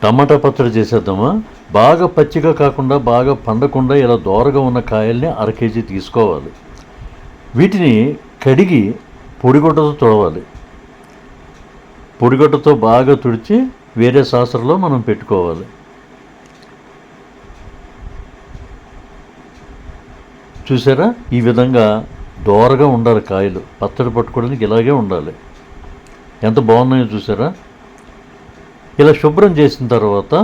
టమాటా పచ్చడి చేసేద్దామా? బాగా పచ్చిగా కాకుండా బాగా పండకుండా ఇలా దోరగా ఉన్న కాయల్ని 1/2 కేజీ తీసుకోవాలి. వీటిని కడిగి పొడిగుడ్డతో తుడవాలి. పొడిగుడ్డతో బాగా తుడిచి వేరే సాసరలో మనం పెట్టుకోవాలి. చూసారా, ఈ విధంగా దోరగా ఉండాలి కాయలు. పచ్చడి పట్టుకోవడానికి ఇలాగే ఉండాలి. ఎంత బాగున్నాయో చూసారా. ఇలా శుభ్రం చేసిన తర్వాత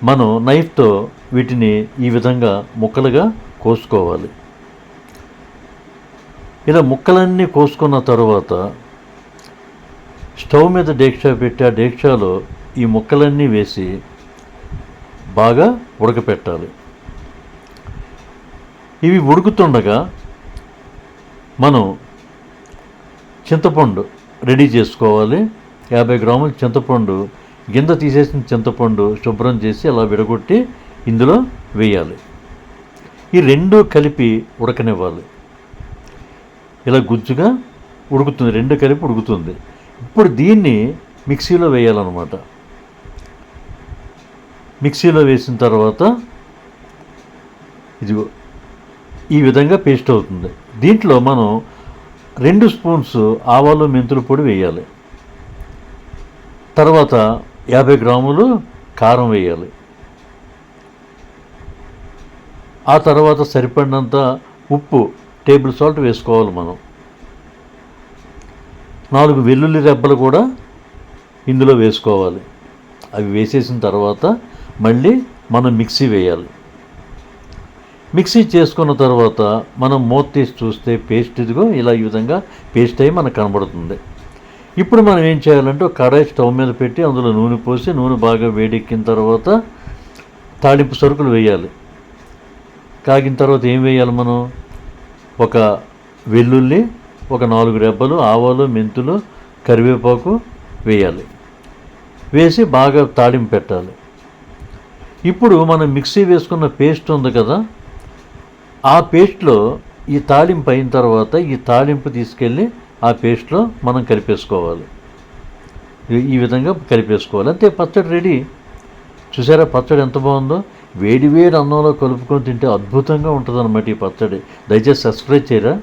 మనం నైఫ్తో వీటిని ఈ విధంగా ముక్కలుగా కోసుకోవాలి. ఇలా ముక్కలన్నీ కోసుకున్న తర్వాత స్టవ్ మీద డేక్షా పెట్టి ఆ డేక్షాలో ఈ ముక్కలన్నీ వేసి బాగా ఉడకపెట్టాలి. ఇవి ఉడుకుతుండగా మనం చింతపండు రెడీ చేసుకోవాలి. 50 గ్రాముల చింతపండు, గింజ తీసేసిన చింతపండు శుభ్రం చేసి అలా విడగొట్టి ఇందులో వేయాలి. ఈ రెండు కలిపి ఉడకనివ్వాలి. ఇలా గుజ్జుగా ఉడుకుతుంది, రెండు కలిపి ఉడుకుతుంది. ఇప్పుడు దీన్ని మిక్సీలో వేయాలన్నమాట. మిక్సీలో వేసిన తర్వాత ఇది ఈ విధంగా పేస్ట్ అవుతుంది. దీంట్లో మనం 2 స్పూన్స్ ఆవాలు మెంతుల పొడి వేయాలి. తర్వాత 50 గ్రాములు కారం వేయాలి. ఆ తర్వాత సరిపడినంత ఉప్పు, టేబుల్ సాల్ట్ వేసుకోవాలి. మనం 4 వెల్లుల్లి రెబ్బలు కూడా ఇందులో వేసుకోవాలి. అవి వేసేసిన తర్వాత మళ్ళీ మనం మిక్సీ వేయాలి. మిక్సీ చేసుకున్న తర్వాత మనం మూత తీసి చూస్తే పేస్ట్ ఇదిగో ఇలా ఈ విధంగా పేస్ట్ అయ్యి మనకు కనబడుతుంది. ఇప్పుడు మనం ఏం చేయాలంటే ఒక కడాయి స్టవ్ మీద పెట్టి అందులో నూనె పోసి నూనె బాగా వేడెక్కిన తర్వాత తాలింపు సరుకులు వేయాలి. కాగిన తర్వాత ఏం వేయాలి మనం? ఒక వెల్లుల్లి, ఒక 4 రెబ్బలు, ఆవాలు, మెంతులు, కరివేపాకు వేయాలి. వేసి బాగా తాలింపు పెట్టాలి. ఇప్పుడు మనం మిక్సీ వేసుకున్న పేస్ట్ ఉంది కదా, ఆ పేస్ట్లో ఈ తాలింపు అయిన తర్వాత ఈ తాలింపు తీసుకెళ్ళి ఆ పేస్ట్లో మనం కలిపేసుకోవాలి. ఈ విధంగా కలిపేసుకోవాలి. అంతే, పచ్చడి రెడీ. చూసారా పచ్చడి ఎంత బాగుందో? వేడి వేడి అన్నంలో కలుపుకొని తింటే అద్భుతంగా ఉంటుంది అన్నమాట ఈ పచ్చడి. దయచేసి సబ్స్క్రైబ్ చేయరా.